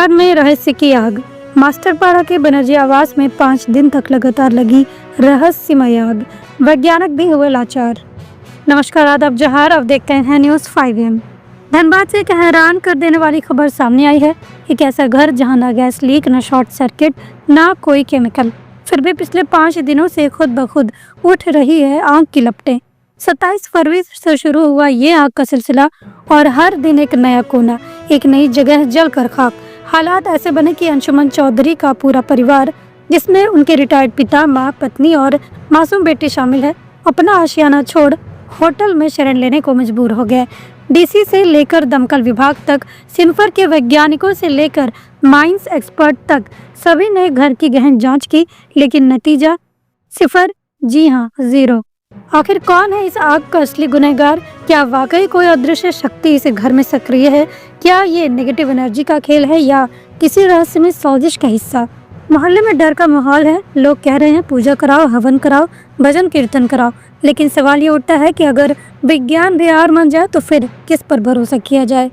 मकान में रहस्य की आग। मास्टरपाड़ा के बनर्जी आवास में 5 दिन तक लगातार लगी रहस्यमय आग। वैज्ञानिक भी हुए लाचार। नमस्कार, आदाब जहार, अब देखते हैं न्यूज़ 5am। धनबाद से एक हैरान कर देने वाली खबर सामने आई है। एक ऐसा घर जहां ना गैस लीक, ना शॉर्ट सर्किट, ना कोई केमिकल, फिर भी पिछले 5 दिनों से खुद ब खुद उठ रही है आग की लपटें। 27 फरवरी से शुरू हुआ ये आग का सिलसिला और हर दिन एक नया कोना, एक नई जगह जलकर खाक। हालात ऐसे बने कि अंशुमन चौधरी का पूरा परिवार, जिसमें उनके रिटायर्ड पिता, माँ, पत्नी और मासूम बेटी शामिल है, अपना आशियाना छोड़ होटल में शरण लेने को मजबूर हो गए। डीसी से लेकर दमकल विभाग तक, सिन्फर के वैज्ञानिकों से लेकर माइंस एक्सपर्ट तक सभी ने घर की गहन जांच की, लेकिन नतीजा सिफर, जी हाँ, 0। आखिर कौन है इस आग का असली गुनहगार? क्या वाकई कोई अदृश्य शक्ति इस घर में सक्रिय है? क्या ये नेगेटिव एनर्जी का खेल है या किसी रहस्यमय साजिश का हिस्सा? मोहल्ले में डर का माहौल है। लोग कह रहे हैं पूजा कराओ, हवन कराओ, भजन कीर्तन कराओ, लेकिन सवाल ये उठता है कि अगर विज्ञान भी हार मान जाए तो फिर किस पर भरोसा किया जाए?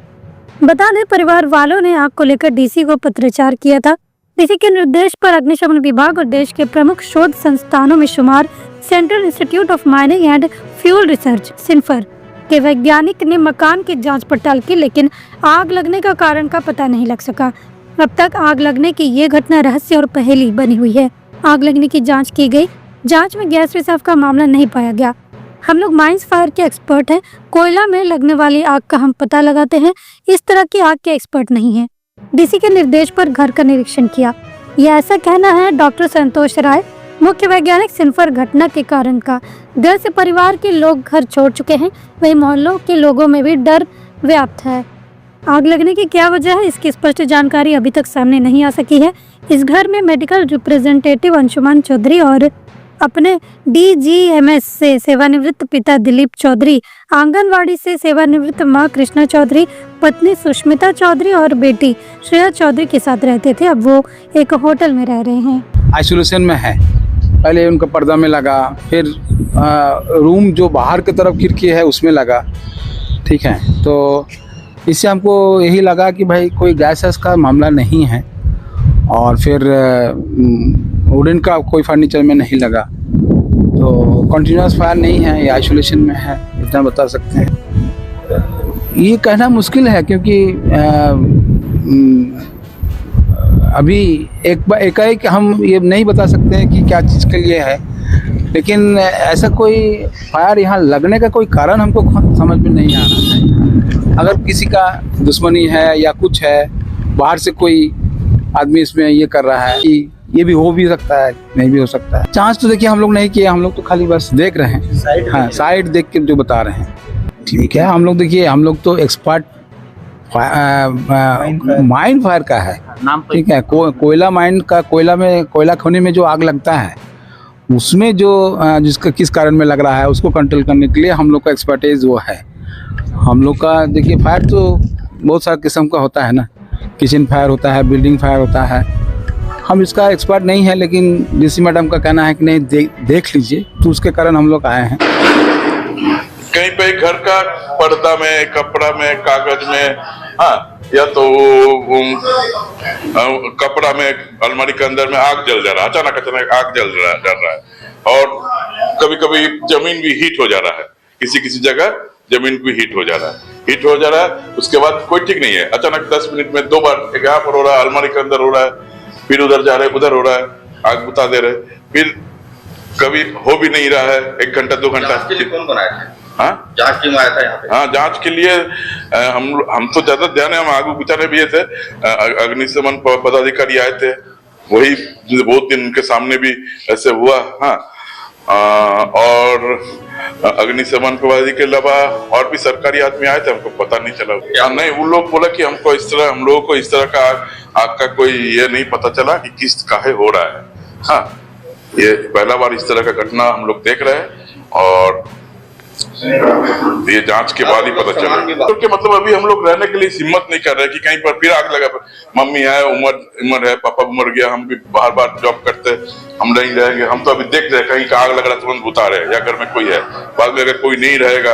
बता दें, परिवार वालों ने आग को लेकर डीसी को पत्राचार किया था। डीसी के निर्देश पर अग्निशमन विभाग और देश के प्रमुख शोध संस्थानों में शुमार Central Institute of Mining and Fuel Research CIMFR के वैज्ञानिक ने मकान की जांच पड़ताल की, लेकिन आग लगने का कारण का पता नहीं लग सका। अब तक आग लगने की ये घटना रहस्य और पहेली बनी हुई है। आग लगने की जांच की गई, जांच में गैस रिसाव का मामला नहीं पाया गया। हम लोग माइंस फायर के एक्सपर्ट हैं, कोयला में लगने वाली आग का हम पता लगाते हैं, इस तरह की आग के एक्सपर्ट नहीं हैं। डीसी के निर्देश पर घर का निरीक्षण किया, यह ऐसा कहना है डॉक्टर संतोष राय, मुख्य वैज्ञानिक सिन्फर। घटना के कारण का डर से परिवार के लोग घर छोड़ चुके हैं, वहीं मोहल्लों के लोगों में भी डर व्याप्त है। आग लगने की क्या वजह है, इसकी स्पष्ट जानकारी अभी तक सामने नहीं आ सकी है। इस घर में मेडिकल रिप्रेजेंटेटिव अंशुमन चौधरी और अपने डीजीएमएस से सेवानिवृत्त पिता दिलीप चौधरी, आंगनवाड़ी से सेवानिवृत्त मां कृष्णा चौधरी, पत्नी सुष्मिता चौधरी और बेटी श्रेया चौधरी के साथ रहते थे। अब वो एक होटल में रह रहे हैं। आइसोलेशन में है। पहले उनका पर्दा में लगा, फिर रूम जो बाहर की तरफ खिड़की है उसमें लगा। ठीक है, तो इससे हमको यही लगा कि भाई कोई गैस का मामला नहीं है, और फिर वुडन का कोई फर्नीचर में नहीं लगा, तो कंटिन्यूस फायर नहीं है, ये आइसोलेशन में है, इतना बता सकते हैं। ये कहना मुश्किल है क्योंकि अभी एक हम ये नहीं बता सकते हैं कि क्या चीज़ के लिए है, लेकिन ऐसा कोई फायर यहाँ लगने का कोई कारण हमको समझ में नहीं आ रहा है। अगर किसी का दुश्मनी है या कुछ है, बाहर से कोई आदमी इसमें ये कर रहा है, कि ये भी हो भी सकता है, नहीं भी हो सकता है। जांच तो देखिए हम लोग नहीं किए, हम लोग तो खाली बस देख रहे हैं। हाँ, साइड देख के जो बता रहे हैं, ठीक है। हम लोग देखिए, हम लोग तो एक्सपर्ट माइन फायर का है, ठीक है। कोयला माइन का, कोयला खोने में जो आग लगता है, उसमें जो जिसका किस कारण में लग रहा है उसको कंट्रोल करने के लिए हम लोग का एक्सपर्टाइज वो है। हम लोग का देखिए फायर तो बहुत सारे किस्म का होता है ना, किचन फायर होता है, बिल्डिंग फायर होता है। हम इसका एक्सपर्ट नहीं है, लेकिन डीसी मैडम का कहना है कि नहीं देख लीजिए, तो उसके कारण हम लोग आए हैं। कहीं पे घर का पर्दा में, कपड़ा में, कागज में, हाँ, या तो कपड़ा में, अलमारी के अंदर में आग जल जा रहा है, अचानक आग जल रहा है। और कभी कभी जमीन भी हीट हो जा रहा है, किसी जगह जमीन भी हीट हो जा रहा है। उसके बाद कोई ठीक नहीं है, अचानक 10 मिनट में 2 बार, एक यहाँ पर हो रहा है, अलमारी के अंदर हो रहा है, फिर उधर जा रहे, उधर हो रहा है, आग बुता दे रहे, फिर कभी हो भी नहीं रहा है। 1 घंटा 2 घंटा। कौन आया था? हाँ, जांच टीम आया था यहाँ पे। हाँ, जांच के लिए हम तो ज्यादा ध्यान है, हम आगू बुझाने भी थे। अग्निशमन पदाधिकारी आए थे, वही बहुत दिन उनके सामने भी ऐसे हुआ। हाँ, और अग्निशमन पदाधिकारी के अलावा और भी सरकारी आदमी आए थे, हमको पता नहीं चला। नहीं, वो लोग बोला कि हम लोगों को इस तरह का आग का कोई ये नहीं पता चला कि किस काहे हो रहा है। हाँ, ये पहला बार इस तरह का घटना हम लोग देख रहे हैं, और ये जांच के बाद ही पता चला। तो मतलब अभी हम लोग रहने के लिए हिम्मत नहीं कर रहे कि कहीं पर फिर आग लगा। मम्मी है, उम्र है, पापा उमर गया, हम भी बार बार जॉब करते, हम नहीं रहेंगे। हम तो अभी देख रहे कहीं का आग लग रहा तुरंत उतारे, या घर में कोई है, बाद में अगर कोई नहीं रहेगा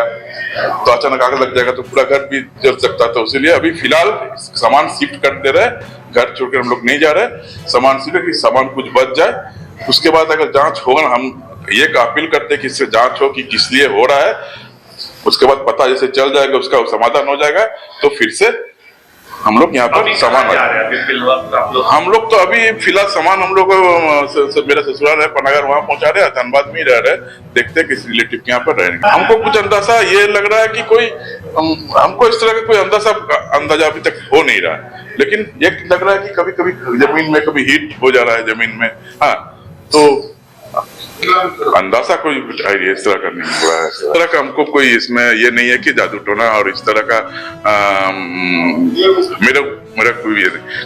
तो अचानक आग लग जाएगा तो पूरा घर भी जल सकता था। इसीलिए अभी फिलहाल सामान शिफ्ट कर दे रहे, घर छोड़कर हम लोग नहीं जा रहे, सामान शिफ्ट कि सामान कुछ बच जाए। उसके बाद अगर जांच होगा, हम ये अपील करते हैं कि इससे जांच हो कि किस लिए हो रहा है। उसके बाद पता जैसे चल जाएगा, उसका समाधान हो जाएगा, तो फिर से हम लोग यहाँ पर सामान हम लोग तो अभी फिलहाल सामान हम लोग मेरा ससुराल है पनागर, वहाँ पहुंचा रहे हैं, धनबाद में ही रह रहे, देखते हैं किसी रिलेटिव के यहाँ पर रहेंगे। हमको कुछ अंदाजा ये लग रहा है कि कोई हमको इस तरह का कोई अंदाजा अभी तक हो नहीं रहा है, लेकिन ये लग रहा है कि कभी कभी जमीन में कभी हीट हो जा रहा है जमीन में। हाँ, तो अंदाजा कोई इस तरह का नहीं हुआ है। इस तरह का हमको कोई इसमें ये नहीं है कि जादू टोना और इस तरह का मेरा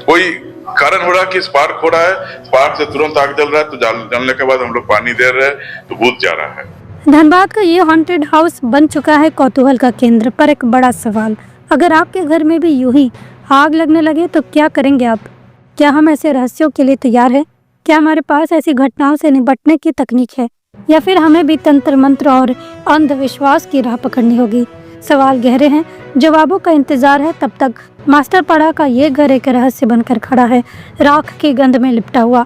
कोई कारण हो रहा है कि स्पार्क हो रहा है, स्पार्क से तुरंत आग जल रहा है, तो जलने के बाद हम लोग पानी दे रहे हैं तो बुझ जा रहा है। धनबाद का ये हॉन्टेड हाउस बन चुका है कौतूहल का केंद्र। पर एक बड़ा सवाल, अगर आपके घर में भी यूं ही आग लगने लगे तो क्या करेंगे आप? क्या हम ऐसे रहस्यों के लिए तैयार हैं? क्या हमारे पास ऐसी घटनाओं से निपटने की तकनीक है, या फिर हमें भी तंत्र मंत्र और अंधविश्वास की राह पकड़नी होगी? सवाल गहरे हैं, जवाबों का इंतजार है। तब तक मास्टरपाड़ा का ये घर एक रहस्य बनकर खड़ा है, राख की गंध में लिपटा हुआ।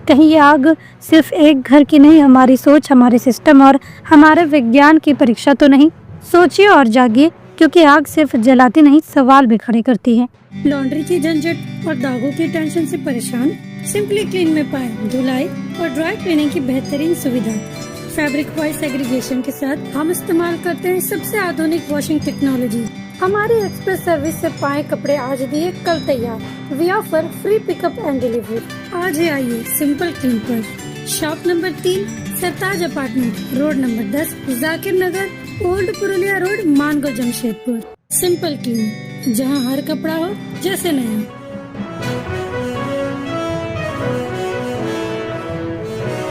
कहीं ये आग सिर्फ एक घर की नहीं, हमारी सोच, हमारे सिस्टम और हमारे विज्ञान की परीक्षा तो नहीं? सोचिए और जागिए, क्योंकि आग सिर्फ जलाती नहीं, सवाल भी खड़े करती है। लॉन्ड्री की झंझट और दागों की टेंशन से परेशान? सिंपली क्लीन में पाए धुलाई और ड्राई क्लीनिंग की बेहतरीन सुविधा। फैब्रिक वॉइस एग्रीगेशन के साथ हम इस्तेमाल करते हैं सबसे आधुनिक वॉशिंग टेक्नोलॉजी। हमारी एक्सप्रेस सर्विस से पाए कपड़े आज दिए कल तैयार। We offer free pickup and delivery. आज ही आइए सिंपल क्लीन पर। Shop number 3, Sartaj apartment, road number 10, Zakir Nagar, old Purulia road, Mango, Jamshedpur. Simple Clean, जहां हर कपड़ा हो जैसे नया।